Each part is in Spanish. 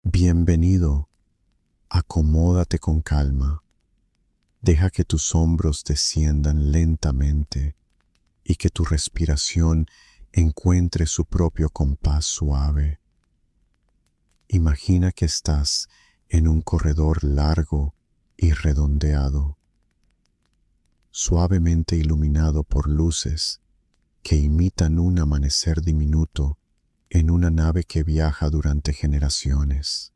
Bienvenido, acomódate con calma, deja que tus hombros desciendan lentamente y que tu respiración encuentre su propio compás suave. Imagina que estás en un corredor largo y redondeado, suavemente iluminado por luces que imitan un amanecer diminuto en una nave que viaja durante generaciones.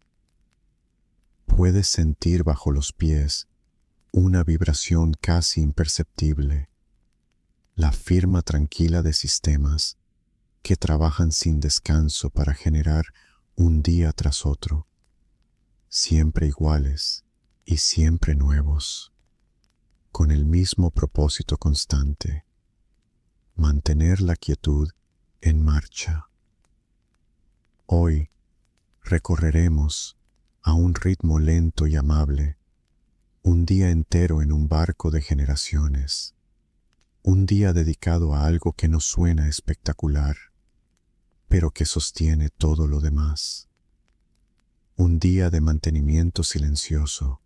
Puedes sentir bajo los pies una vibración casi imperceptible, la firma tranquila de sistemas que trabajan sin descanso para generar un día tras otro, siempre iguales y siempre nuevos, con el mismo propósito constante: mantener la quietud en marcha. Hoy recorreremos, a un ritmo lento y amable, un día entero en un barco de generaciones, un día dedicado a algo que no suena espectacular, pero que sostiene todo lo demás. Un día de mantenimiento silencioso,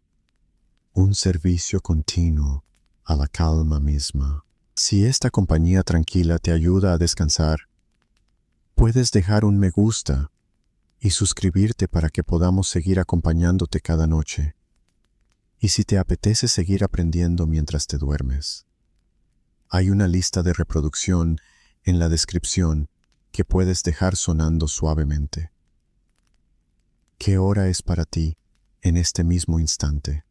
un servicio continuo a la calma misma. Si esta compañía tranquila te ayuda a descansar, puedes dejar un me gusta y suscribirte para que podamos seguir acompañándote cada noche. Y si te apetece seguir aprendiendo mientras te duermes, hay una lista de reproducción en la descripción que puedes dejar sonando suavemente. ¿Qué hora es para ti en este mismo instante?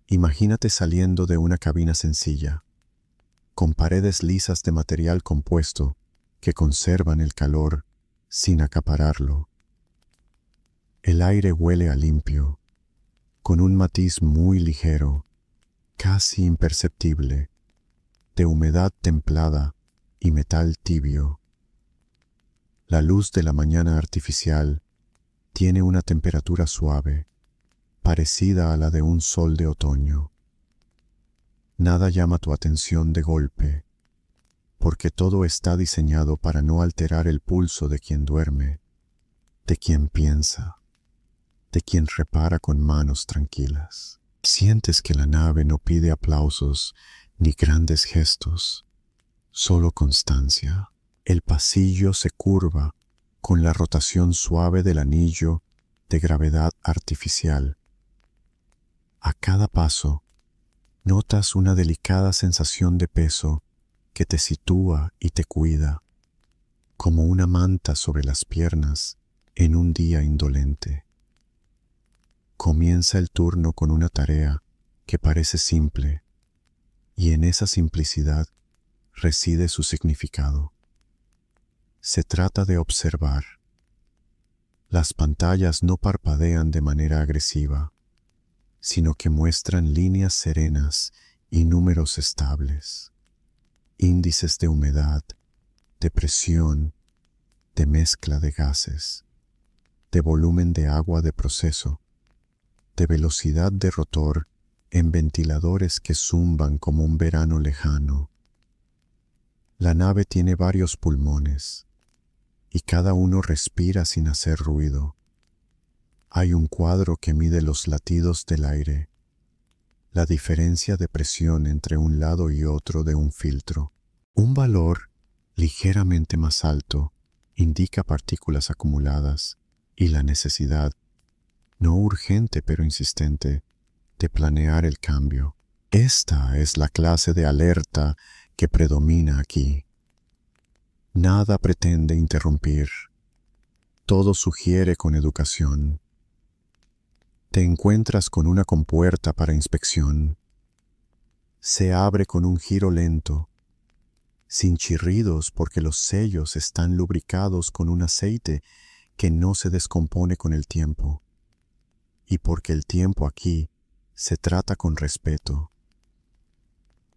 Imagínate saliendo de una cabina sencilla, con paredes lisas de material compuesto que conservan el calor sin acapararlo. El aire huele a limpio, con un matiz muy ligero, casi imperceptible, de humedad templada y metal tibio. La luz de la mañana artificial tiene una temperatura suave, parecida a la de un sol de otoño. Nada llama tu atención de golpe, porque todo está diseñado para no alterar el pulso de quien duerme, de quien piensa, de quien repara con manos tranquilas. Sientes que la nave no pide aplausos ni grandes gestos, solo constancia. El pasillo se curva con la rotación suave del anillo de gravedad artificial. A cada paso, notas una delicada sensación de peso que te sitúa y te cuida, como una manta sobre las piernas en un día indolente. Comienza el turno con una tarea que parece simple, y en esa simplicidad reside su significado. Se trata de observar. Las pantallas no parpadean de manera agresiva, sino que muestran líneas serenas y números estables, índices de humedad, de presión, de mezcla de gases, de volumen de agua de proceso, de velocidad de rotor en ventiladores que zumban como un verano lejano. La nave tiene varios pulmones, y cada uno respira sin hacer ruido. Hay un cuadro que mide los latidos del aire, la diferencia de presión entre un lado y otro de un filtro. Un valor ligeramente más alto indica partículas acumuladas y la necesidad, no urgente pero insistente, de planear el cambio. Esta es la clase de alerta que predomina aquí. Nada pretende interrumpir, todo sugiere con educación. Te encuentras con una compuerta para inspección. Se abre con un giro lento, sin chirridos porque los sellos están lubricados con un aceite que no se descompone con el tiempo, y porque el tiempo aquí se trata con respeto.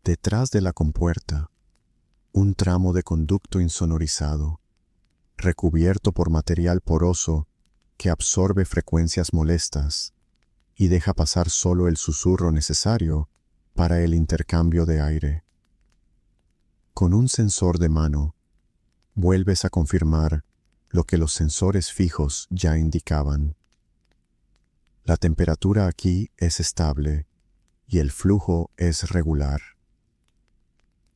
Detrás de la compuerta, un tramo de conducto insonorizado, recubierto por material poroso que absorbe frecuencias molestas y deja pasar solo el susurro necesario para el intercambio de aire. Con un sensor de mano, vuelves a confirmar lo que los sensores fijos ya indicaban. La temperatura aquí es estable y el flujo es regular.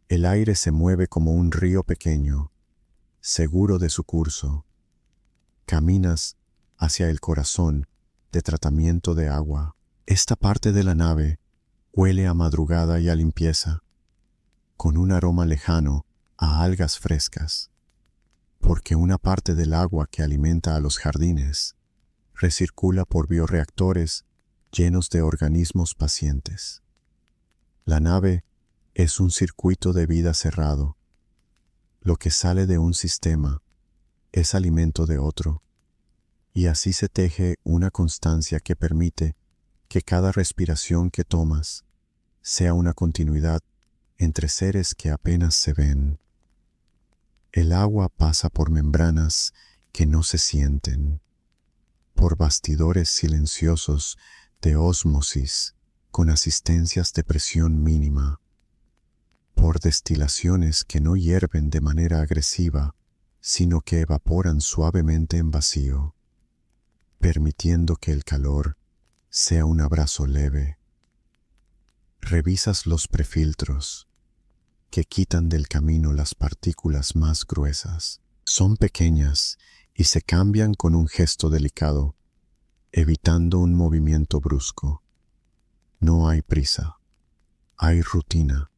El aire se mueve como un río pequeño, seguro de su curso. Caminas hacia el corazón de tratamiento de agua. Esta parte de la nave huele a madrugada y a limpieza, con un aroma lejano a algas frescas, porque una parte del agua que alimenta a los jardines recircula por bioreactores llenos de organismos pacientes. La nave es un circuito de vida cerrado. Lo que sale de un sistema es alimento de otro, y así se teje una constancia que permite que cada respiración que tomas sea una continuidad entre seres que apenas se ven. El agua pasa por membranas que no se sienten, por bastidores silenciosos de ósmosis con asistencias de presión mínima, por destilaciones que no hierven de manera agresiva, sino que evaporan suavemente en vacío, permitiendo que el calor sea un abrazo leve. Revisas los prefiltros, que quitan del camino las partículas más gruesas. Son pequeñas y se cambian con un gesto delicado, evitando un movimiento brusco. No hay prisa, hay rutina.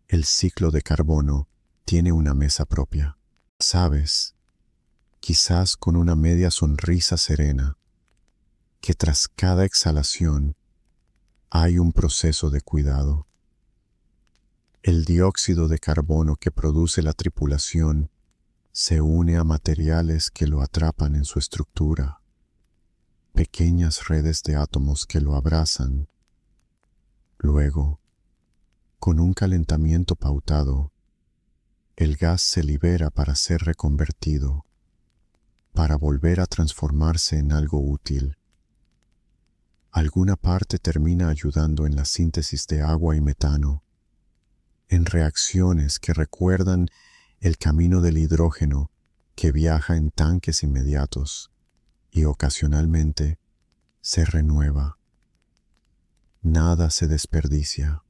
El ciclo de carbono tiene una mesa propia. Sabes, quizás con una media sonrisa serena, que tras cada exhalación hay un proceso de cuidado. El dióxido de carbono que produce la tripulación se une a materiales que lo atrapan en su estructura, pequeñas redes de átomos que lo abrazan. Luego, con un calentamiento pautado, el gas se libera para ser reconvertido, para volver a transformarse en algo útil. Alguna parte termina ayudando en la síntesis de agua y metano, en reacciones que recuerdan el camino del hidrógeno que viaja en tanques inmediatos y ocasionalmente se renueva. Nada se desperdicia.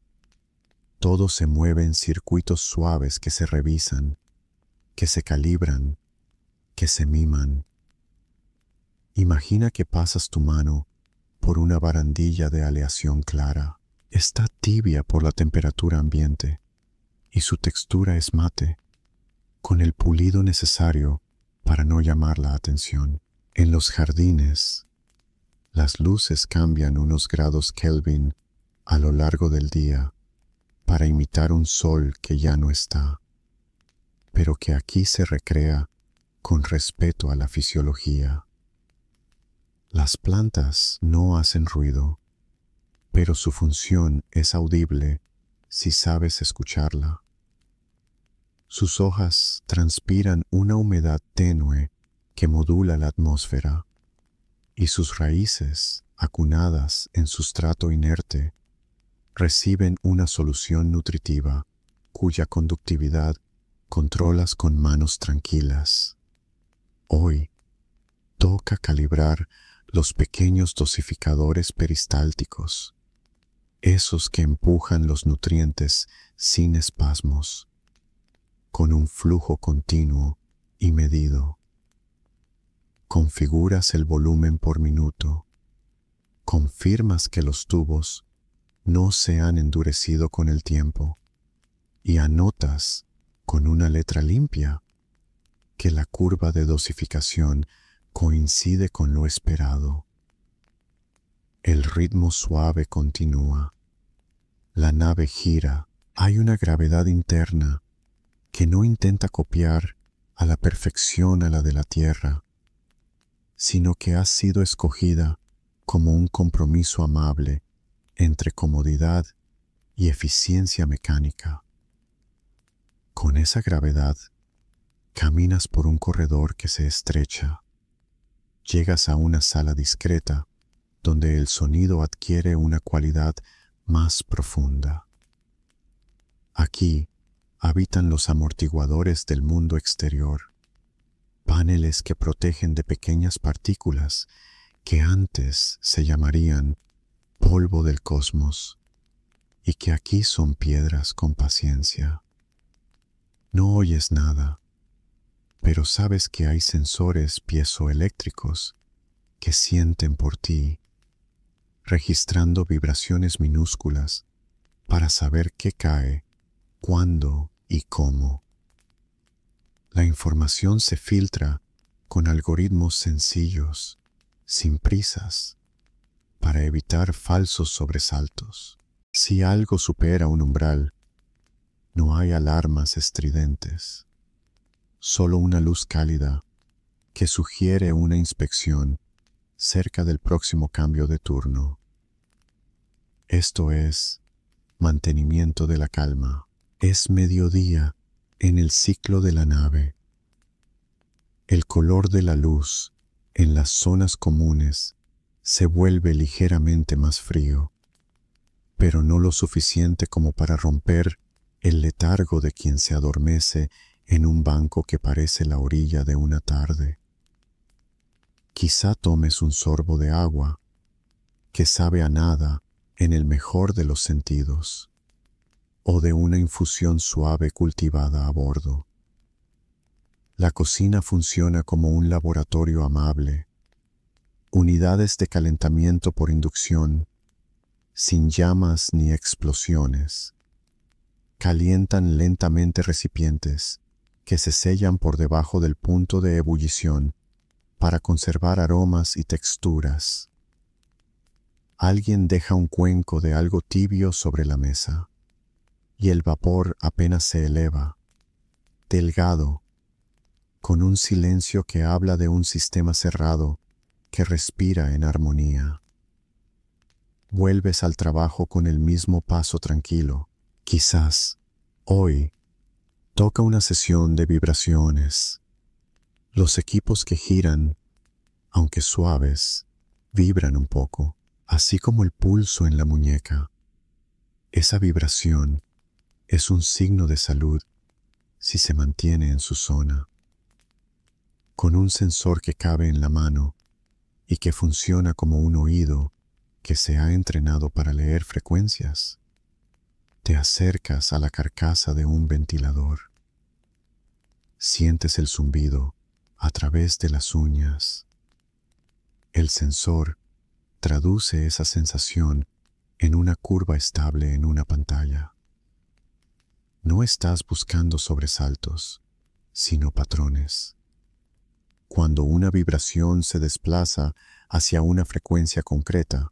Todo se mueve en circuitos suaves que se revisan, que se calibran, que se miman. Imagina que pasas tu mano por una barandilla de aleación clara. Está tibia por la temperatura ambiente y su textura es mate, con el pulido necesario para no llamar la atención. En los jardines, las luces cambian unos grados Kelvin a lo largo del día para imitar un sol que ya no está, pero que aquí se recrea con respeto a la fisiología. Las plantas no hacen ruido, pero su función es audible si sabes escucharla. Sus hojas transpiran una humedad tenue que modula la atmósfera, y sus raíces, acunadas en sustrato inerte, reciben una solución nutritiva cuya conductividad controlas con manos tranquilas. Hoy toca calibrar los pequeños dosificadores peristálticos, esos que empujan los nutrientes sin espasmos, con un flujo continuo y medido. Configuras el volumen por minuto, confirmas que los tubos no se han endurecido con el tiempo y anotas con una letra limpia que la curva de dosificación coincide con lo esperado. El ritmo suave continúa. La nave gira. Hay una gravedad interna que no intenta copiar a la perfección a la de la Tierra, sino que ha sido escogida como un compromiso amable entre comodidad y eficiencia mecánica. Con esa gravedad, caminas por un corredor que se estrecha. Llegas a una sala discreta donde el sonido adquiere una cualidad más profunda. Aquí habitan los amortiguadores del mundo exterior, paneles que protegen de pequeñas partículas que antes se llamarían polvo del cosmos y que aquí son piedras con paciencia. No oyes nada, pero sabes que hay sensores piezoeléctricos que sienten por ti, registrando vibraciones minúsculas para saber qué cae, cuándo y cómo. La información se filtra con algoritmos sencillos, sin prisas, para evitar falsos sobresaltos. Si algo supera un umbral, no hay alarmas estridentes, solo una luz cálida que sugiere una inspección cerca del próximo cambio de turno. Esto es mantenimiento de la calma. Es mediodía en el ciclo de la nave. El color de la luz en las zonas comunes se vuelve ligeramente más frío, pero no lo suficiente como para romper el letargo de quien se adormece en un banco que parece la orilla de una tarde. Quizá tomes un sorbo de agua que sabe a nada en el mejor de los sentidos, o de una infusión suave cultivada a bordo. La cocina funciona como un laboratorio amable, unidades de calentamiento por inducción, sin llamas ni explosiones. Calientan lentamente recipientes que se sellan por debajo del punto de ebullición para conservar aromas y texturas. Alguien deja un cuenco de algo tibio sobre la mesa, y el vapor apenas se eleva, delgado, con un silencio que habla de un sistema cerrado que respira en armonía. Vuelves al trabajo con el mismo paso tranquilo. Quizás, hoy, toca una sesión de vibraciones. Los equipos que giran, aunque suaves, vibran un poco, así como el pulso en la muñeca. Esa vibración es un signo de salud si se mantiene en su zona. Con un sensor que cabe en la mano y que funciona como un oído que se ha entrenado para leer frecuencias, te acercas a la carcasa de un ventilador. Sientes el zumbido a través de las uñas. El sensor traduce esa sensación en una curva estable en una pantalla. No estás buscando sobresaltos, sino patrones. Cuando una vibración se desplaza hacia una frecuencia concreta,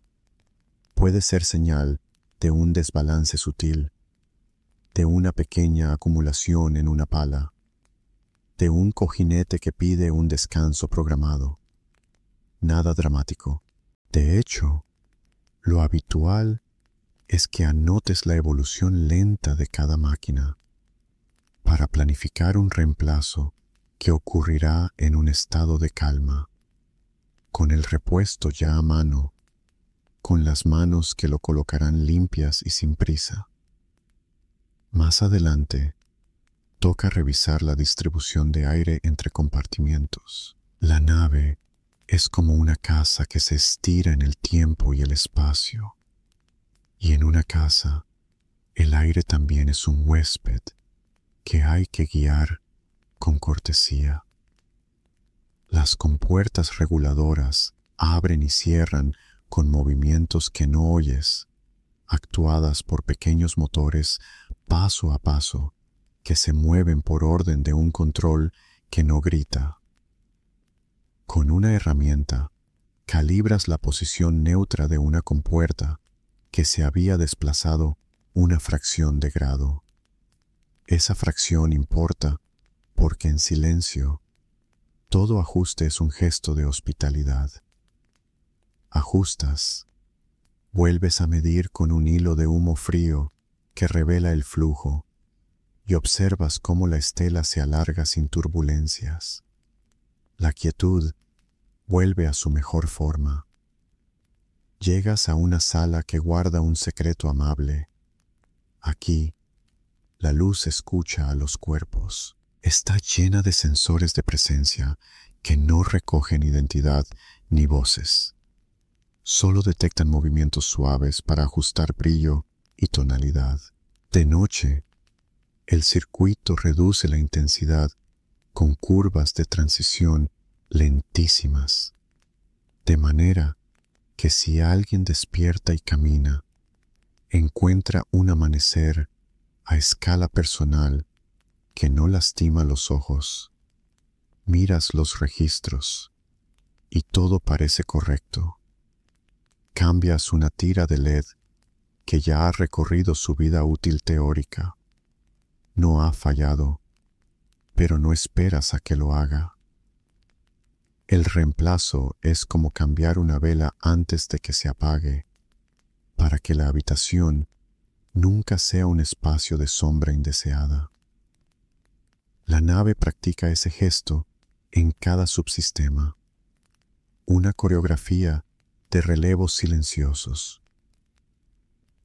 puede ser señal de un desbalance sutil, de una pequeña acumulación en una pala, de un cojinete que pide un descanso programado. Nada dramático. De hecho, lo habitual es que anotes la evolución lenta de cada máquina para planificar un reemplazo que ocurrirá en un estado de calma, con el repuesto ya a mano, con las manos que lo colocarán limpias y sin prisa. Más adelante, toca revisar la distribución de aire entre compartimientos. La nave es como una casa que se estira en el tiempo y el espacio. Y en una casa, el aire también es un huésped que hay que guiar con cortesía. Las compuertas reguladoras abren y cierran con movimientos que no oyes, actuadas por pequeños motores paso a paso que se mueven por orden de un control que no grita. Con una herramienta, calibras la posición neutra de una compuerta que se había desplazado una fracción de grado. Esa fracción importa porque en silencio, todo ajuste es un gesto de hospitalidad. Ajustas, vuelves a medir con un hilo de humo frío que revela el flujo y observas cómo la estela se alarga sin turbulencias. La quietud vuelve a su mejor forma. Llegas a una sala que guarda un secreto amable. Aquí, la luz escucha a los cuerpos. Está llena de sensores de presencia que no recogen identidad ni voces. Solo detectan movimientos suaves para ajustar brillo y tonalidad. De noche, el circuito reduce la intensidad con curvas de transición lentísimas, de manera que si alguien despierta y camina, encuentra un amanecer a escala personal que no lastima los ojos. Miras los registros y todo parece correcto. Cambias una tira de LED que ya ha recorrido su vida útil teórica. No ha fallado, pero no esperas a que lo haga. El reemplazo es como cambiar una vela antes de que se apague, para que la habitación nunca sea un espacio de sombra indeseada. La nave practica ese gesto en cada subsistema, una coreografía de relevos silenciosos.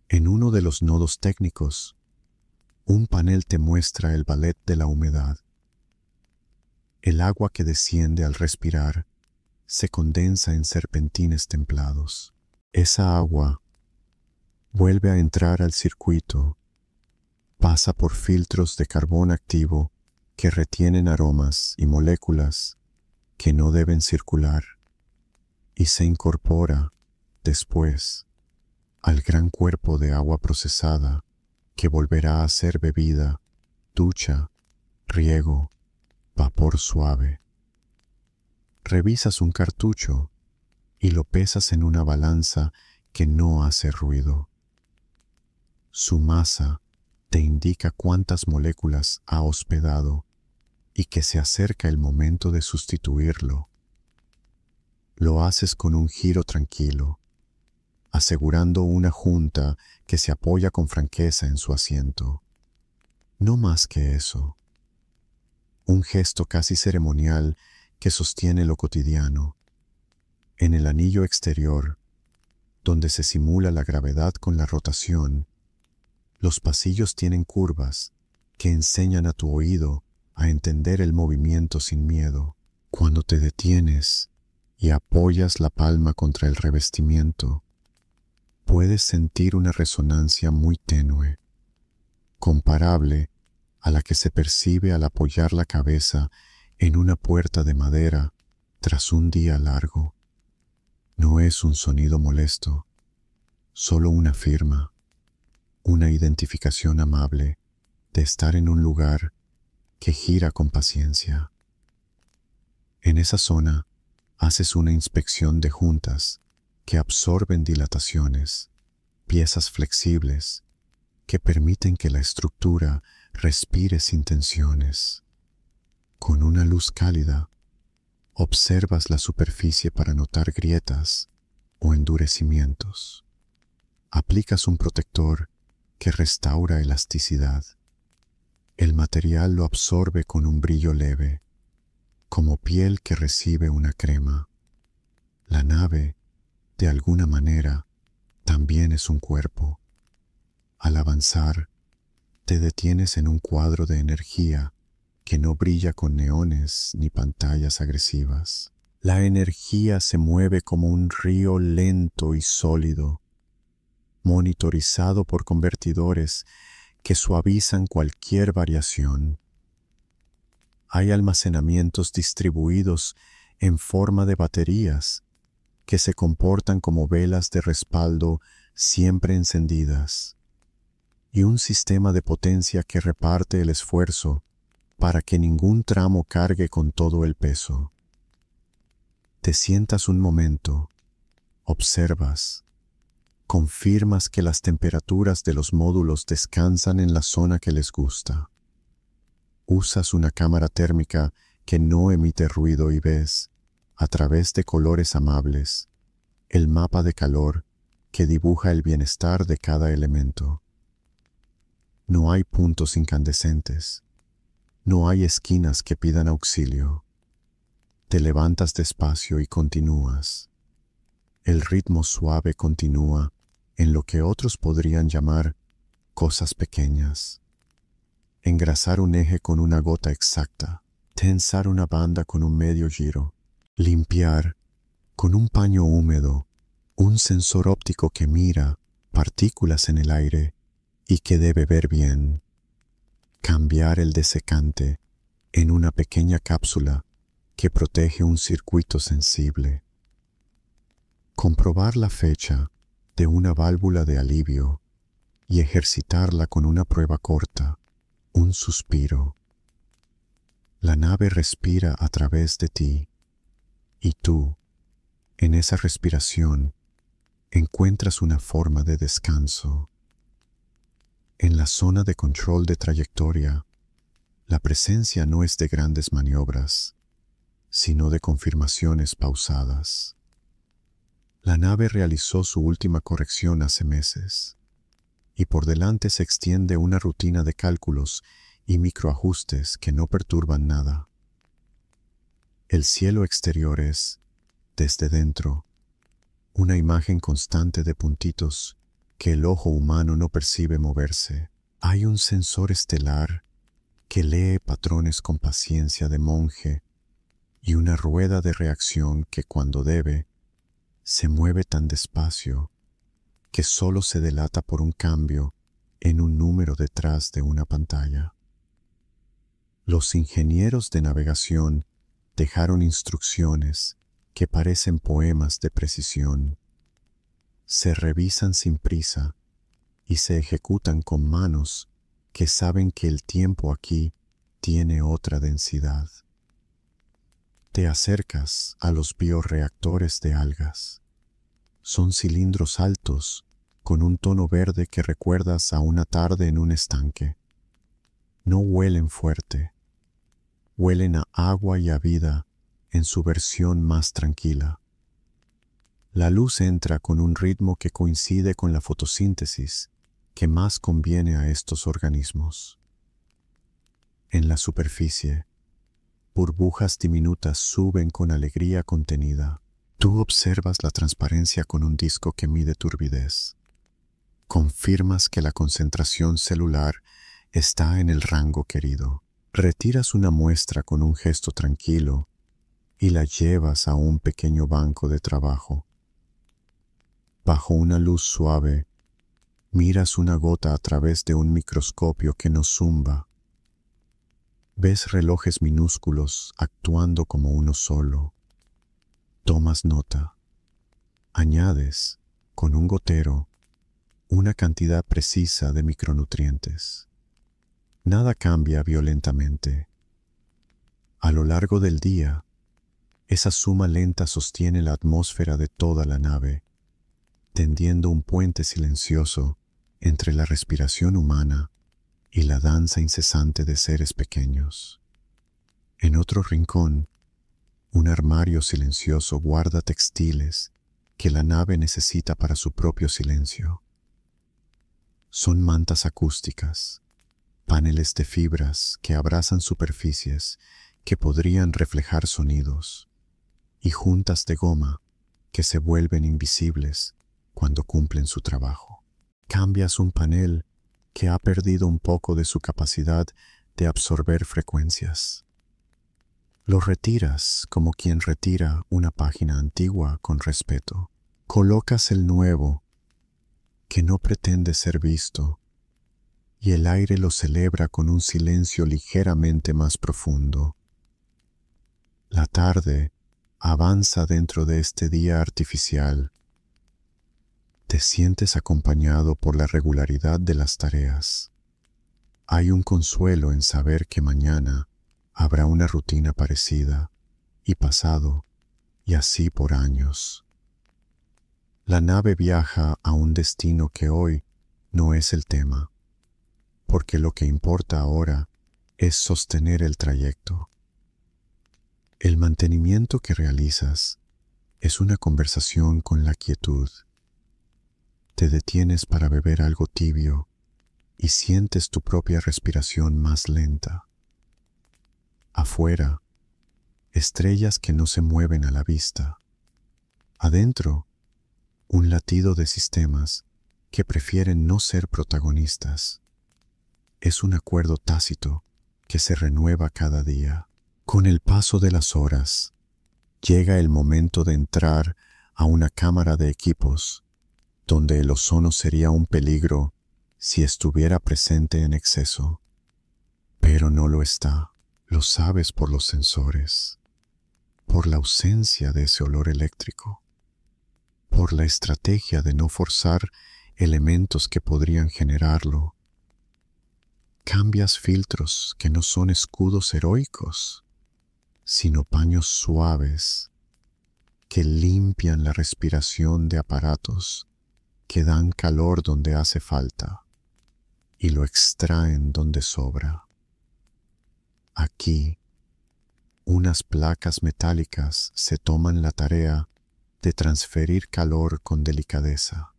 En uno de los nodos técnicos, un panel te muestra el ballet de la humedad. El agua que desciende al respirar se condensa en serpentines templados. Esa agua vuelve a entrar al circuito, pasa por filtros de carbón activo que retienen aromas y moléculas que no deben circular y se incorpora, después, al gran cuerpo de agua procesada que volverá a ser bebida, ducha, riego, vapor suave. Revisas un cartucho y lo pesas en una balanza que no hace ruido. Su masa te indica cuántas moléculas ha hospedado y que se acerca el momento de sustituirlo. Lo haces con un giro tranquilo, asegurando una junta que se apoya con franqueza en su asiento. No más que eso. Un gesto casi ceremonial que sostiene lo cotidiano. En el anillo exterior, donde se simula la gravedad con la rotación, los pasillos tienen curvas que enseñan a tu oído a entender el movimiento sin miedo. Cuando te detienes y apoyas la palma contra el revestimiento, puedes sentir una resonancia muy tenue, comparable a la que se percibe al apoyar la cabeza en una puerta de madera tras un día largo. No es un sonido molesto, solo una firma, una identificación amable de estar en un lugar que gira con paciencia. En esa zona haces una inspección de juntas que absorben dilataciones, piezas flexibles que permiten que la estructura respire sin tensiones. Con una luz cálida, observas la superficie para notar grietas o endurecimientos. Aplicas un protector que restaura elasticidad. El material lo absorbe con un brillo leve, como piel que recibe una crema. La nave, de alguna manera, también es un cuerpo. Al avanzar, te detienes en un cuadro de energía que no brilla con neones ni pantallas agresivas. La energía se mueve como un río lento y sólido, monitorizado por convertidores que suavizan cualquier variación. Hay almacenamientos distribuidos en forma de baterías que se comportan como velas de respaldo siempre encendidas, y un sistema de potencia que reparte el esfuerzo para que ningún tramo cargue con todo el peso. Te sientas un momento, observas, confirmas que las temperaturas de los módulos descansan en la zona que les gusta. Usas una cámara térmica que no emite ruido y ves, a través de colores amables, el mapa de calor que dibuja el bienestar de cada elemento. No hay puntos incandescentes, no hay esquinas que pidan auxilio. Te levantas despacio y continúas. El ritmo suave continúa en lo que otros podrían llamar cosas pequeñas. engrasar un eje con una gota exacta, tensar una banda con un medio giro, limpiar con un paño húmedo, un sensor óptico que mira partículas en el aire y que debe ver bien, cambiar el desecante en una pequeña cápsula que protege un circuito sensible, comprobar la fecha de una válvula de alivio y ejercitarla con una prueba corta, un suspiro. La nave respira a través de ti y tú, en esa respiración, encuentras una forma de descanso. En la zona de control de trayectoria, la presencia no es de grandes maniobras, sino de confirmaciones pausadas. La nave realizó su última corrección hace meses, y por delante se extiende una rutina de cálculos y microajustes que no perturban nada. El cielo exterior es, desde dentro, una imagen constante de puntitos que el ojo humano no percibe moverse. Hay un sensor estelar que lee patrones con paciencia de monje y una rueda de reacción que cuando debe, se mueve tan despacio que solo se delata por un cambio en un número detrás de una pantalla. Los ingenieros de navegación dejaron instrucciones que parecen poemas de precisión. Se revisan sin prisa y se ejecutan con manos que saben que el tiempo aquí tiene otra densidad. Te acercas a los bioreactores de algas. Son cilindros altos con un tono verde que recuerdas a una tarde en un estanque. No huelen fuerte. Huelen a agua y a vida en su versión más tranquila. La luz entra con un ritmo que coincide con la fotosíntesis que más conviene a estos organismos. En la superficie, burbujas diminutas suben con alegría contenida. Tú observas la transparencia con un disco que mide turbidez. Confirmas que la concentración celular está en el rango querido. Retiras una muestra con un gesto tranquilo y la llevas a un pequeño banco de trabajo. Bajo una luz suave, miras una gota a través de un microscopio que no zumba. Ves relojes minúsculos actuando como uno solo. Tomas nota. Añades, con un gotero, una cantidad precisa de micronutrientes. Nada cambia violentamente. A lo largo del día, esa suma lenta sostiene la atmósfera de toda la nave, tendiendo un puente silencioso entre la respiración humana y la danza incesante de seres pequeños. En otro rincón, un armario silencioso guarda textiles que la nave necesita para su propio silencio. Son mantas acústicas, paneles de fibras que abrazan superficies que podrían reflejar sonidos, y juntas de goma que se vuelven invisibles cuando cumplen su trabajo. Cambias un panel que ha perdido un poco de su capacidad de absorber frecuencias. Lo retiras como quien retira una página antigua con respeto. Colocas el nuevo, que no pretende ser visto, y el aire lo celebra con un silencio ligeramente más profundo. La tarde avanza dentro de este día artificial. Te sientes acompañado por la regularidad de las tareas. Hay un consuelo en saber que mañana habrá una rutina parecida, y pasado, y así por años. La nave viaja a un destino que hoy no es el tema, porque lo que importa ahora es sostener el trayecto. El mantenimiento que realizas es una conversación con la quietud. Te detienes para beber algo tibio y sientes tu propia respiración más lenta. Afuera, estrellas que no se mueven a la vista. Adentro, un latido de sistemas que prefieren no ser protagonistas. Es un acuerdo tácito que se renueva cada día. Con el paso de las horas, llega el momento de entrar a una cámara de equipos donde el ozono sería un peligro si estuviera presente en exceso. Pero no lo está. Lo sabes por los sensores, por la ausencia de ese olor eléctrico, por la estrategia de no forzar elementos que podrían generarlo. Cambias filtros que no son escudos heroicos, sino paños suaves que limpian la respiración de aparatos que dan calor donde hace falta y lo extraen donde sobra. Aquí, unas placas metálicas se toman la tarea de transferir calor con delicadeza,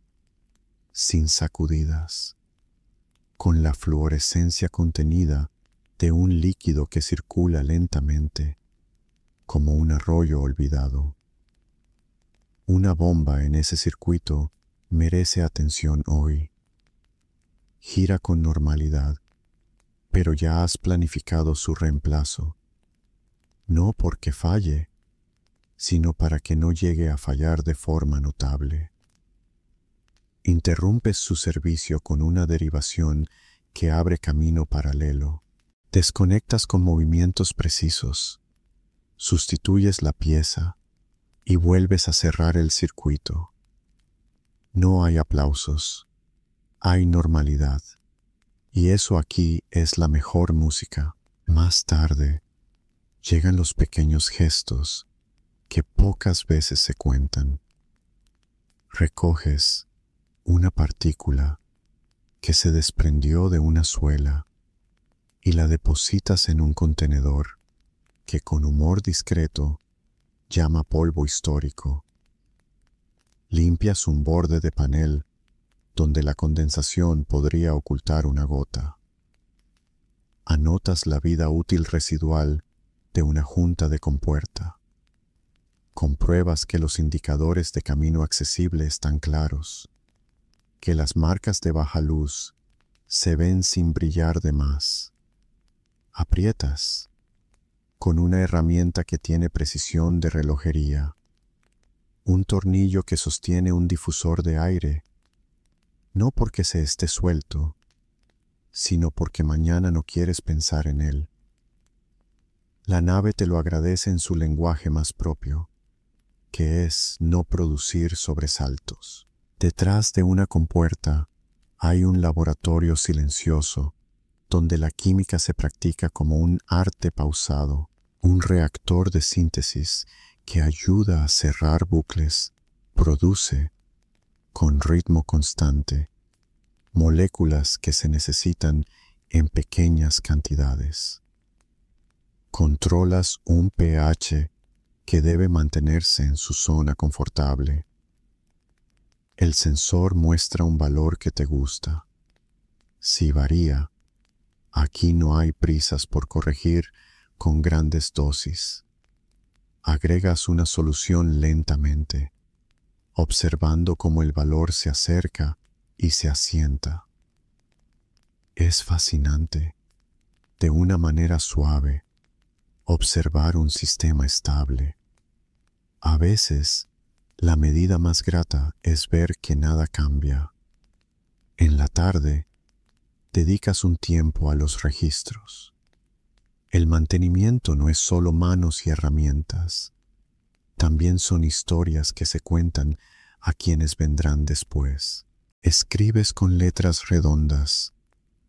sin sacudidas, con la fluorescencia contenida de un líquido que circula lentamente, como un arroyo olvidado. Una bomba en ese circuito merece atención hoy. Gira con normalidad, pero ya has planificado su reemplazo, no porque falle, sino para que no llegue a fallar de forma notable. Interrumpes su servicio con una derivación que abre camino paralelo. Desconectas con movimientos precisos, sustituyes la pieza y vuelves a cerrar el circuito. No hay aplausos, hay normalidad. Y eso aquí es la mejor música. Más tarde, llegan los pequeños gestos que pocas veces se cuentan. Recoges una partícula que se desprendió de una suela y la depositas en un contenedor que con humor discreto llama polvo histórico. Limpias un borde de panel donde la condensación podría ocultar una gota. Anotas la vida útil residual de una junta de compuerta. Compruebas que los indicadores de camino accesible están claros, que las marcas de baja luz se ven sin brillar de más. Aprietas con una herramienta que tiene precisión de relojería, un tornillo que sostiene un difusor de aire, no porque se esté suelto, sino porque mañana no quieres pensar en él. La nave te lo agradece en su lenguaje más propio, que es no producir sobresaltos. Detrás de una compuerta hay un laboratorio silencioso, donde la química se practica como un arte pausado, un reactor de síntesis que ayuda a cerrar bucles, produce, con ritmo constante, moléculas que se necesitan en pequeñas cantidades. Controlas un pH que debe mantenerse en su zona confortable. El sensor muestra un valor que te gusta. Si varía, aquí no hay prisas por corregir con grandes dosis. Agregas una solución lentamente, observando cómo el valor se acerca y se asienta. Es fascinante, de una manera suave, observar un sistema estable. A veces, la medida más grata es ver que nada cambia. En la tarde, dedicas un tiempo a los registros. El mantenimiento no es solo manos y herramientas, también son historias que se cuentan a quienes vendrán después. Escribes con letras redondas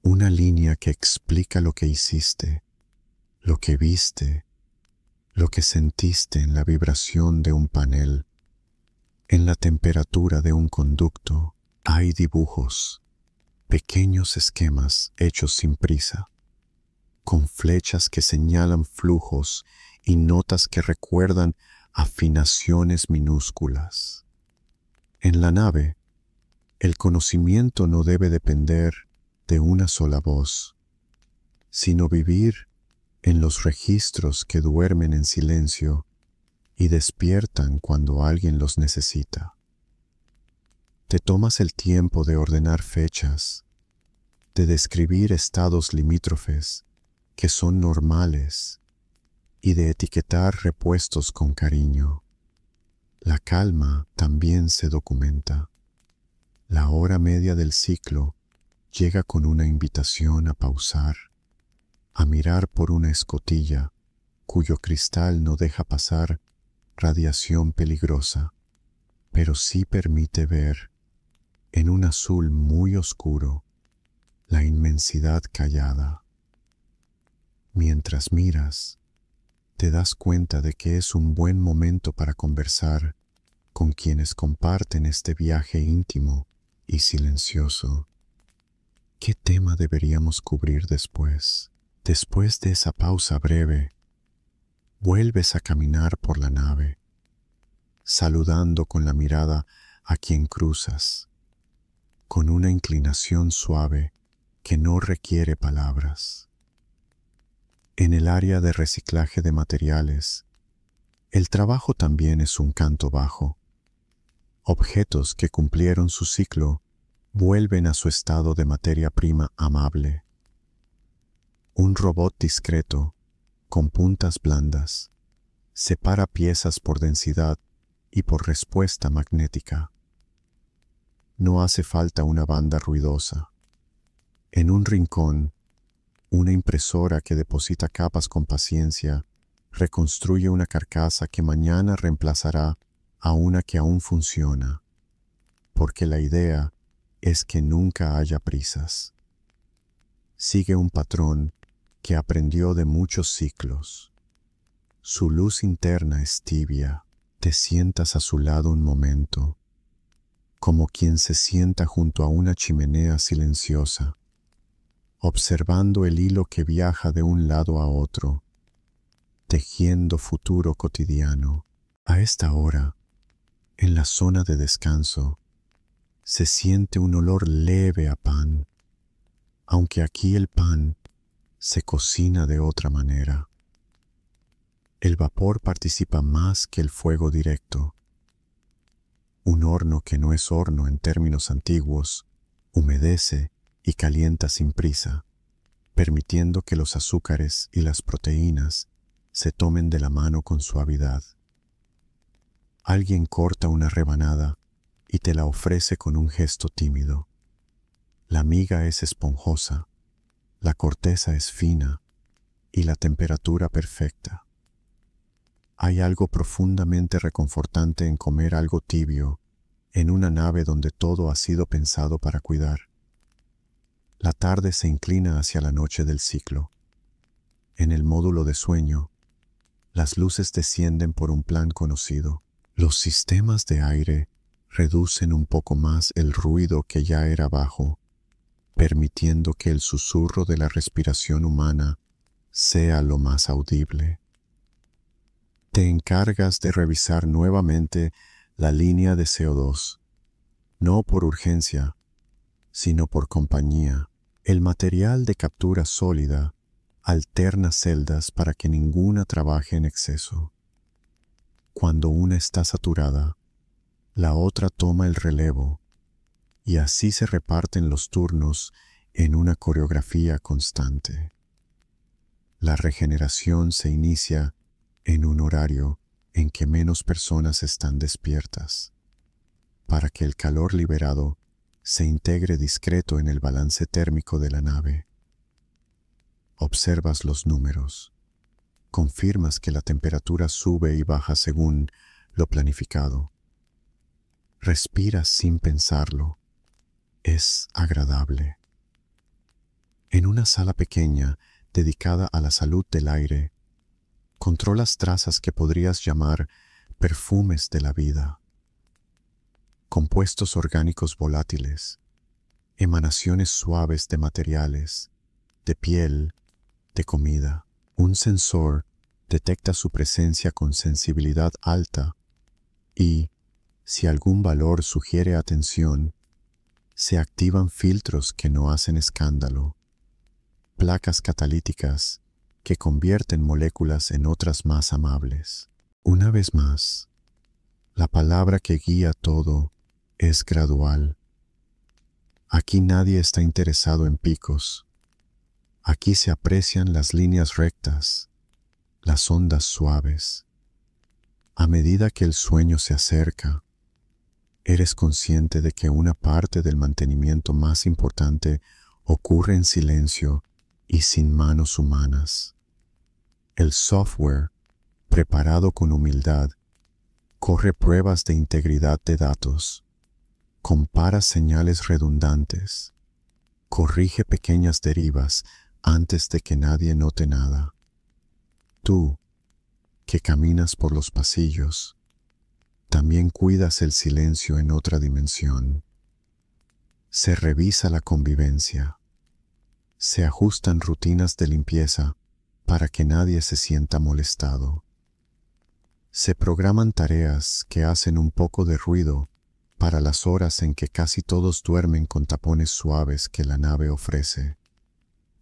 una línea que explica lo que hiciste, lo que viste, lo que sentiste en la vibración de un panel, en la temperatura de un conducto. Hay dibujos, pequeños esquemas hechos sin prisa, con flechas que señalan flujos y notas que recuerdan afinaciones minúsculas. En la nave, el conocimiento no debe depender de una sola voz, sino vivir en los registros que duermen en silencio y despiertan cuando alguien los necesita. Te tomas el tiempo de ordenar fechas, de describir estados limítrofes que son normales y de etiquetar repuestos con cariño. La calma también se documenta. La hora media del ciclo llega con una invitación a pausar, a mirar por una escotilla cuyo cristal no deja pasar radiación peligrosa, pero sí permite ver, en un azul muy oscuro, la inmensidad callada. Mientras miras, te das cuenta de que es un buen momento para conversar con quienes comparten este viaje íntimo y silencioso. ¿Qué tema deberíamos cubrir después? Después de esa pausa breve, vuelves a caminar por la nave, saludando con la mirada a quien cruzas, con una inclinación suave que no requiere palabras. En el área de reciclaje de materiales, el trabajo también es un canto bajo. Objetos que cumplieron su ciclo vuelven a su estado de materia prima amable. Un robot discreto, con puntas blandas, separa piezas por densidad y por respuesta magnética. No hace falta una banda ruidosa. En un rincón, una impresora que deposita capas con paciencia reconstruye una carcasa que mañana reemplazará a una que aún funciona, porque la idea es que nunca haya prisas. Sigue un patrón que aprendió de muchos ciclos. Su luz interna es tibia. Te sientas a su lado un momento, como quien se sienta junto a una chimenea silenciosa, observando el hilo que viaja de un lado a otro, tejiendo futuro cotidiano. A esta hora, en la zona de descanso, se siente un olor leve a pan, aunque aquí el pan se cocina de otra manera. El vapor participa más que el fuego directo. Un horno que no es horno en términos antiguos, humedece y calienta sin prisa, permitiendo que los azúcares y las proteínas se tomen de la mano con suavidad. Alguien corta una rebanada y te la ofrece con un gesto tímido. La miga es esponjosa, la corteza es fina y la temperatura perfecta. Hay algo profundamente reconfortante en comer algo tibio en una nave donde todo ha sido pensado para cuidar. La tarde se inclina hacia la noche del ciclo. En el módulo de sueño, las luces descienden por un plan conocido. Los sistemas de aire reducen un poco más el ruido que ya era bajo, permitiendo que el susurro de la respiración humana sea lo más audible. Te encargas de revisar nuevamente la línea de CO2, no por urgencia, sino por compañía. El material de captura sólida alterna celdas para que ninguna trabaje en exceso. Cuando una está saturada, la otra toma el relevo, y así se reparten los turnos en una coreografía constante. La regeneración se inicia en un horario en que menos personas están despiertas, para que el calor liberado se integre discreto en el balance térmico de la nave. Observas los números. Confirmas que la temperatura sube y baja según lo planificado. Respiras sin pensarlo. Es agradable. En una sala pequeña dedicada a la salud del aire, controlas trazas que podrías llamar perfumes de la vida. Compuestos orgánicos volátiles, emanaciones suaves de materiales, de piel, de comida. Un sensor detecta su presencia con sensibilidad alta y, si algún valor sugiere atención, se activan filtros que no hacen escándalo, placas catalíticas que convierten moléculas en otras más amables. Una vez más, la palabra que guía todo es gradual. Aquí nadie está interesado en picos. Aquí se aprecian las líneas rectas, las ondas suaves. A medida que el sueño se acerca, eres consciente de que una parte del mantenimiento más importante ocurre en silencio y sin manos humanas. El software, preparado con humildad, corre pruebas de integridad de datos, compara señales redundantes, corrige pequeñas derivas antes de que nadie note nada. Tú, que caminas por los pasillos, también cuidas el silencio en otra dimensión. Se revisa la convivencia. Se ajustan rutinas de limpieza para que nadie se sienta molestado. Se programan tareas que hacen un poco de ruido para las horas en que casi todos duermen con tapones suaves que la nave ofrece.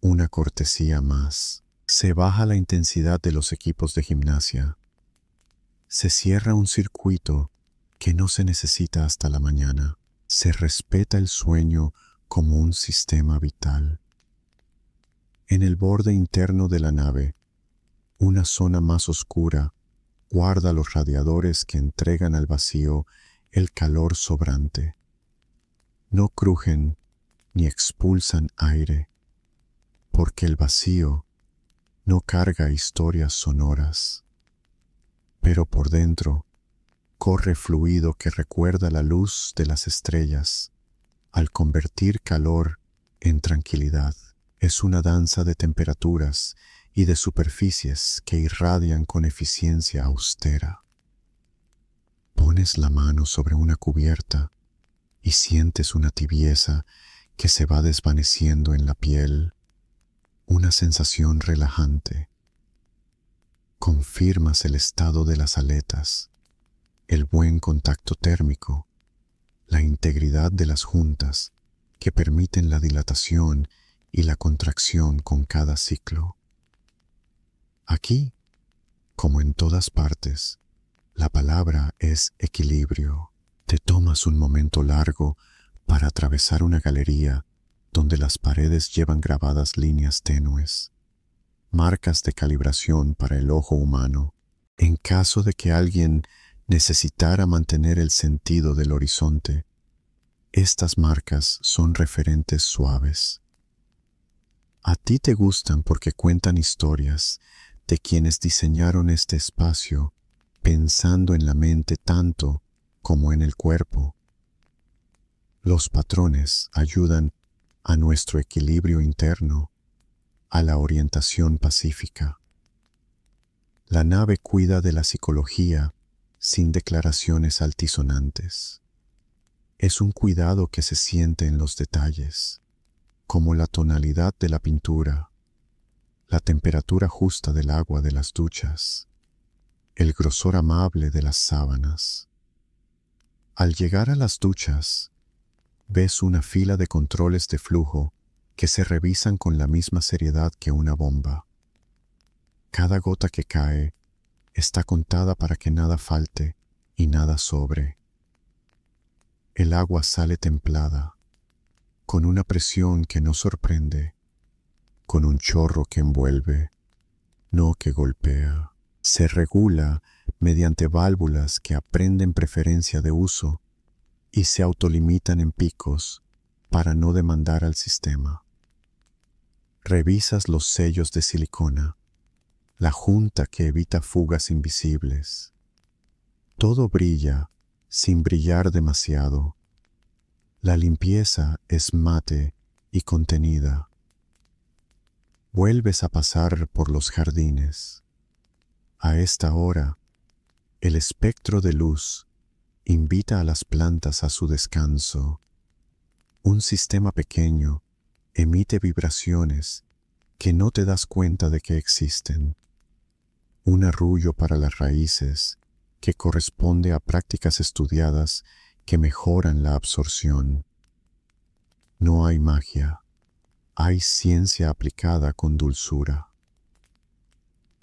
Una cortesía más. Se baja la intensidad de los equipos de gimnasia. Se cierra un circuito que no se necesita hasta la mañana. Se respeta el sueño como un sistema vital. En el borde interno de la nave, una zona más oscura guarda los radiadores que entregan al vacío el calor sobrante. No crujen ni expulsan aire, porque el vacío no carga historias sonoras. Pero por dentro corre fluido que recuerda la luz de las estrellas al convertir calor en tranquilidad. Es una danza de temperaturas y de superficies que irradian con eficiencia austera. Pones la mano sobre una cubierta y sientes una tibieza que se va desvaneciendo en la piel, una sensación relajante. Confirmas el estado de las aletas, el buen contacto térmico, la integridad de las juntas que permiten la dilatación y la contracción con cada ciclo. Aquí, como en todas partes, la palabra es equilibrio. Te tomas un momento largo para atravesar una galería donde las paredes llevan grabadas líneas tenues, marcas de calibración para el ojo humano, en caso de que alguien necesitara mantener el sentido del horizonte. Estas marcas son referentes suaves. A ti te gustan porque cuentan historias de quienes diseñaron este espacio pensando en la mente tanto como en el cuerpo. Los patrones ayudan a nuestro equilibrio interno, a la orientación pacífica. La nave cuida de la psicología sin declaraciones altisonantes. Es un cuidado que se siente en los detalles, como la tonalidad de la pintura, la temperatura justa del agua de las duchas, el grosor amable de las sábanas. Al llegar a las duchas, ves una fila de controles de flujo que se revisan con la misma seriedad que una bomba. Cada gota que cae está contada para que nada falte y nada sobre. El agua sale templada, con una presión que no sorprende, con un chorro que envuelve, no que golpea. Se regula mediante válvulas que aprenden preferencia de uso y se autolimitan en picos para no demandar al sistema. Revisas los sellos de silicona, la junta que evita fugas invisibles. Todo brilla sin brillar demasiado. La limpieza es mate y contenida. Vuelves a pasar por los jardines. A esta hora, el espectro de luz invita a las plantas a su descanso. Un sistema pequeño emite vibraciones que no te das cuenta de que existen. Un arrullo para las raíces que corresponde a prácticas estudiadas que mejoran la absorción. No hay magia, hay ciencia aplicada con dulzura.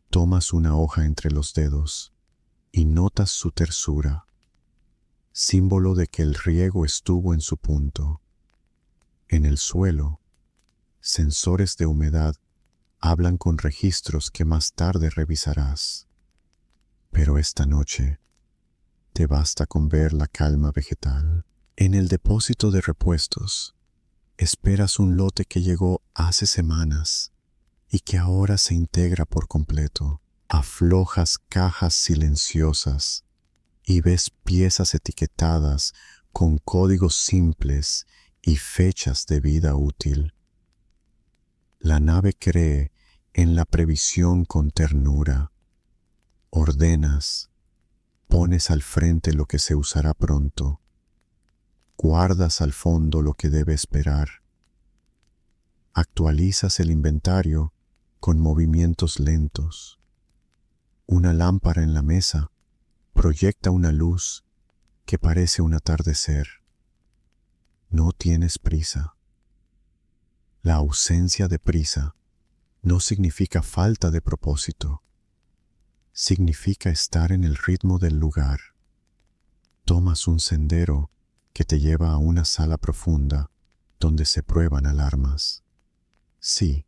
Tomas una hoja entre los dedos y notas su tersura, símbolo de que el riego estuvo en su punto. En el suelo, sensores de humedad hablan con registros que más tarde revisarás. Pero esta noche te basta con ver la calma vegetal. En el depósito de repuestos, esperas un lote que llegó hace semanas y que ahora se integra por completo. Aflojas cajas silenciosas y ves piezas etiquetadas con códigos simples y fechas de vida útil. La nave cree en la previsión con ternura. Ordenas, pones al frente lo que se usará pronto. Guardas al fondo lo que debe esperar. Actualizas el inventario con movimientos lentos. Una lámpara en la mesa proyecta una luz que parece un atardecer. No tienes prisa. La ausencia de prisa no significa falta de propósito. Significa estar en el ritmo del lugar. Tomas un sendero que te lleva a una sala profunda donde se prueban alarmas. Sí,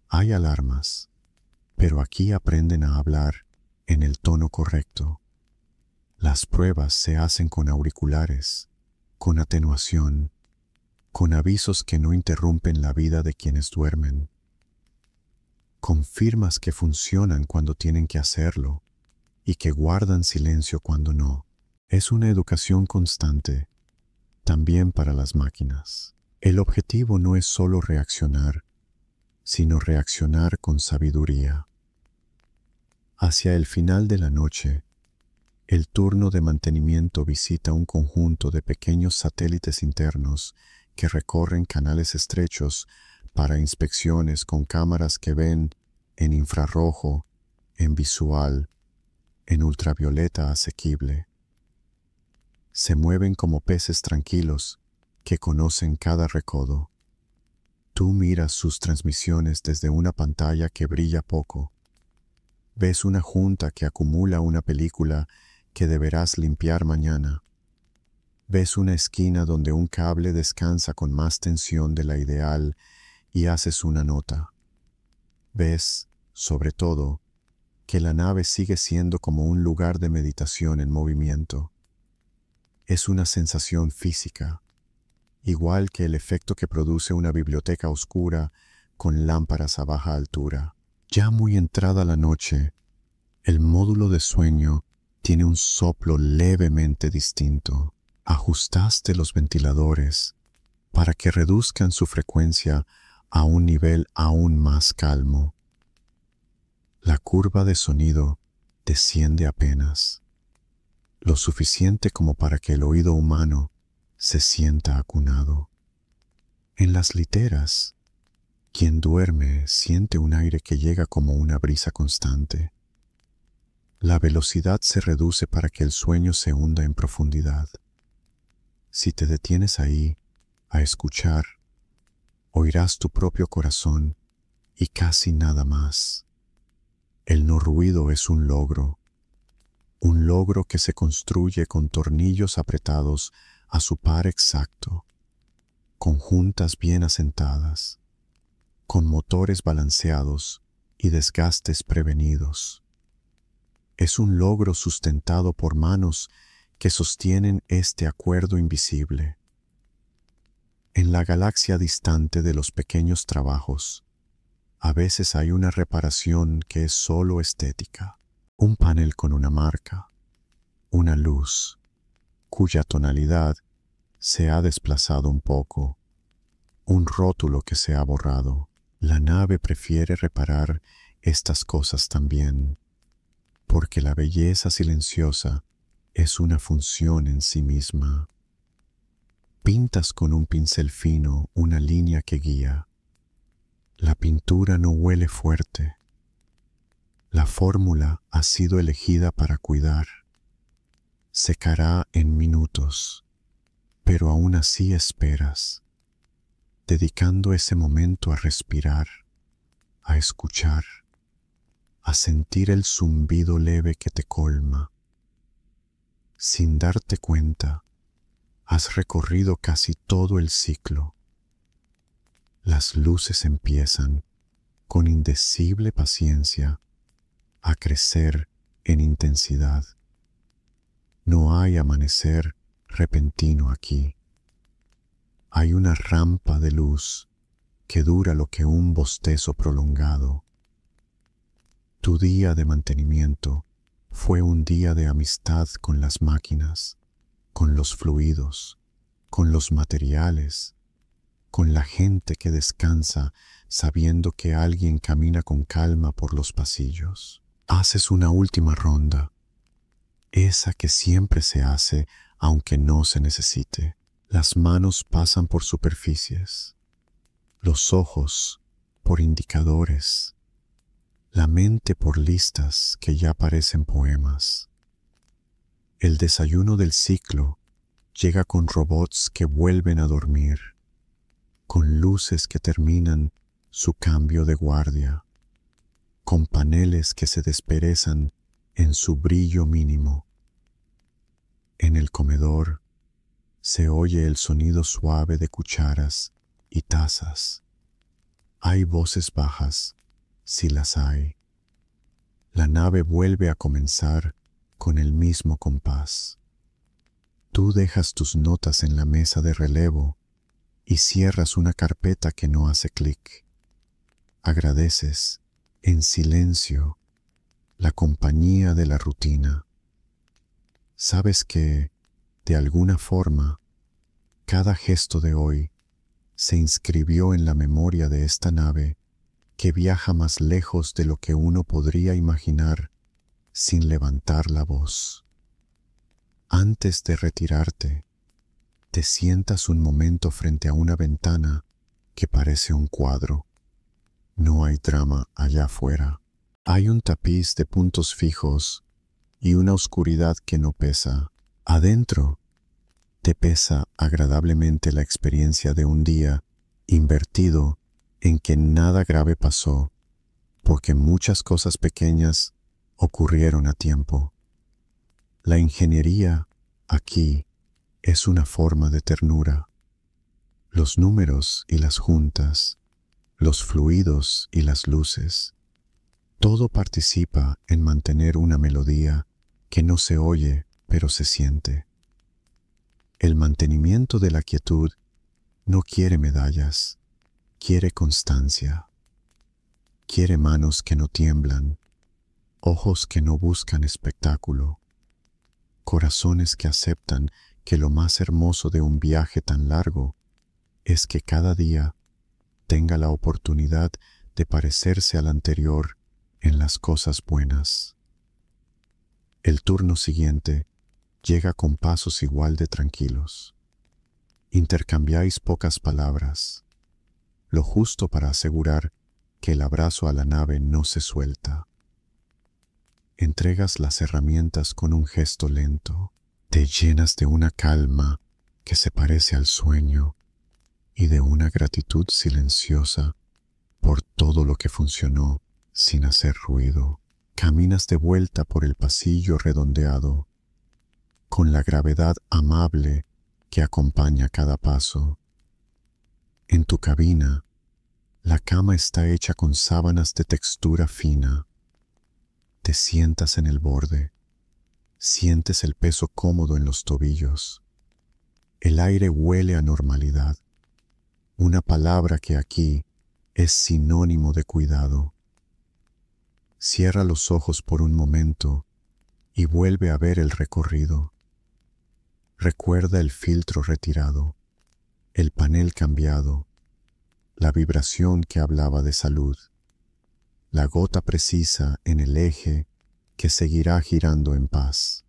hay alarmas, pero aquí aprenden a hablar en el tono correcto. Las pruebas se hacen con auriculares, con atenuación, con avisos que no interrumpen la vida de quienes duermen. Confirmas que funcionan cuando tienen que hacerlo y que guardan silencio cuando no. Es una educación constante, también para las máquinas. El objetivo no es solo reaccionar, sino reaccionar con sabiduría. Hacia el final de la noche, el turno de mantenimiento visita un conjunto de pequeños satélites internos que recorren canales estrechos para inspecciones con cámaras que ven en infrarrojo, en visual, en ultravioleta asequible. Se mueven como peces tranquilos que conocen cada recodo. Tú miras sus transmisiones desde una pantalla que brilla poco. Ves una junta que acumula una película que deberás limpiar mañana. Ves una esquina donde un cable descansa con más tensión de la ideal y haces una nota. Ves, sobre todo, que la nave sigue siendo como un lugar de meditación en movimiento. Es una sensación física, igual que el efecto que produce una biblioteca oscura con lámparas a baja altura. Ya muy entrada la noche, el módulo de sueño tiene un soplo levemente distinto. Ajustaste los ventiladores para que reduzcan su frecuencia a un nivel aún más calmo. La curva de sonido desciende apenas, lo suficiente como para que el oído humano se sienta acunado. En las literas, quien duerme siente un aire que llega como una brisa constante. La velocidad se reduce para que el sueño se hunda en profundidad. Si te detienes ahí a escuchar, oirás tu propio corazón y casi nada más. El no ruido es un logro que se construye con tornillos apretados a su par exacto, con juntas bien asentadas, con motores balanceados y desgastes prevenidos. Es un logro sustentado por manos que sostienen este acuerdo invisible. En la galaxia distante de los pequeños trabajos, a veces hay una reparación que es solo estética. Un panel con una marca, una luz, cuya tonalidad se ha desplazado un poco, un rótulo que se ha borrado. La nave prefiere reparar estas cosas también, porque la belleza silenciosa es una función en sí misma. Pintas con un pincel fino una línea que guía. La pintura no huele fuerte. La fórmula ha sido elegida para cuidar. Secará en minutos, pero aún así esperas, dedicando ese momento a respirar, a escuchar, a sentir el zumbido leve que te colma. Sin darte cuenta, has recorrido casi todo el ciclo. Las luces empiezan, con indecible paciencia, a crecer en intensidad. No hay amanecer repentino aquí. Hay una rampa de luz que dura lo que un bostezo prolongado. Tu día de mantenimiento fue un día de amistad con las máquinas, con los fluidos, con los materiales, con la gente que descansa sabiendo que alguien camina con calma por los pasillos. Haces una última ronda, esa que siempre se hace aunque no se necesite. Las manos pasan por superficies, los ojos por indicadores, la mente por listas que ya parecen poemas. El desayuno del ciclo llega con robots que vuelven a dormir, con luces que terminan su cambio de guardia, con paneles que se desperezan en su brillo mínimo. En el comedor se oye el sonido suave de cucharas y tazas. Hay voces bajas, si las hay. La nave vuelve a comenzar con el mismo compás. Tú dejas tus notas en la mesa de relevo y cierras una carpeta que no hace clic. Agradeces, en silencio, la compañía de la rutina. Sabes que, de alguna forma, cada gesto de hoy se inscribió en la memoria de esta nave que viaja más lejos de lo que uno podría imaginar sin levantar la voz. Antes de retirarte, te sientas un momento frente a una ventana que parece un cuadro. No hay drama allá afuera. Hay un tapiz de puntos fijos y una oscuridad que no pesa. Adentro, te pesa agradablemente la experiencia de un día invertido en que nada grave pasó, porque muchas cosas pequeñas ocurrieron a tiempo. La ingeniería aquí es una forma de ternura. Los números y las juntas, los fluidos y las luces, todo participa en mantener una melodía que no se oye pero se siente. El mantenimiento de la quietud no quiere medallas, quiere constancia. Quiere manos que no tiemblan, ojos que no buscan espectáculo, corazones que aceptan que lo más hermoso de un viaje tan largo es que cada día tenga la oportunidad de parecerse al anterior en las cosas buenas. El turno siguiente llega con pasos igual de tranquilos. Intercambiáis pocas palabras, lo justo para asegurar que el abrazo a la nave no se suelta. Entregas las herramientas con un gesto lento, te llenas de una calma que se parece al sueño y de una gratitud silenciosa por todo lo que funcionó sin hacer ruido. Caminas de vuelta por el pasillo redondeado, con la gravedad amable que acompaña cada paso. En tu cabina, la cama está hecha con sábanas de textura fina. Te sientas en el borde, sientes el peso cómodo en los tobillos. El aire huele a normalidad, una palabra que aquí es sinónimo de cuidado. Cierra los ojos por un momento y vuelve a ver el recorrido. Recuerda el filtro retirado, el panel cambiado, la vibración que hablaba de salud, la gota precisa en el eje que seguirá girando en paz.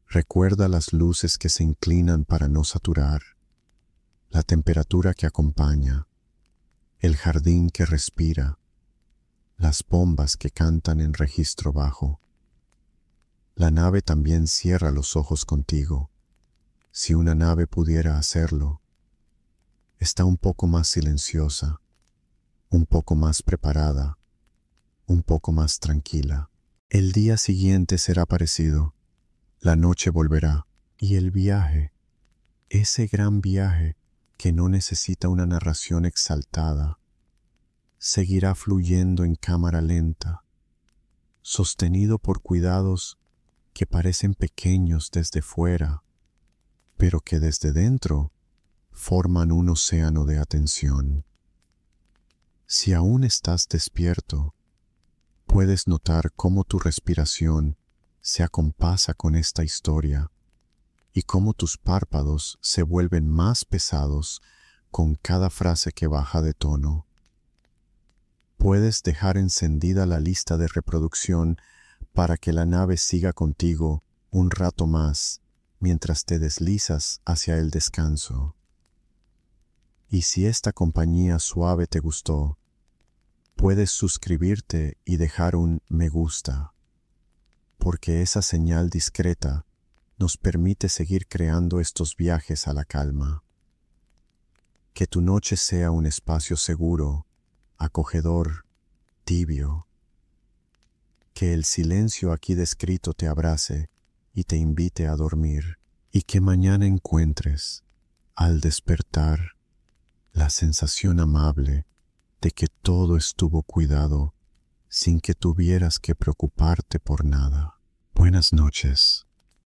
Recuerda las luces que se inclinan para no saturar, la temperatura que acompaña, el jardín que respira, las bombas que cantan en registro bajo. La nave también cierra los ojos contigo, si una nave pudiera hacerlo. Está un poco más silenciosa, un poco más preparada, un poco más tranquila. El día siguiente será parecido, la noche volverá, y el viaje, ese gran viaje, que no necesita una narración exaltada, seguirá fluyendo en cámara lenta, sostenido por cuidados que parecen pequeños desde fuera, pero que desde dentro forman un océano de atención. Si aún estás despierto, puedes notar cómo tu respiración se acompasa con esta historia y cómo tus párpados se vuelven más pesados con cada frase que baja de tono. Puedes dejar encendida la lista de reproducción para que la nave siga contigo un rato más mientras te deslizas hacia el descanso. Y si esta compañía suave te gustó, puedes suscribirte y dejar un me gusta, porque esa señal discreta nos permite seguir creando estos viajes a la calma. Que tu noche sea un espacio seguro, acogedor, tibio. Que el silencio aquí descrito te abrace y te invite a dormir, y que mañana encuentres, al despertar, la sensación amable de que todo estuvo cuidado sin que tuvieras que preocuparte por nada. Buenas noches.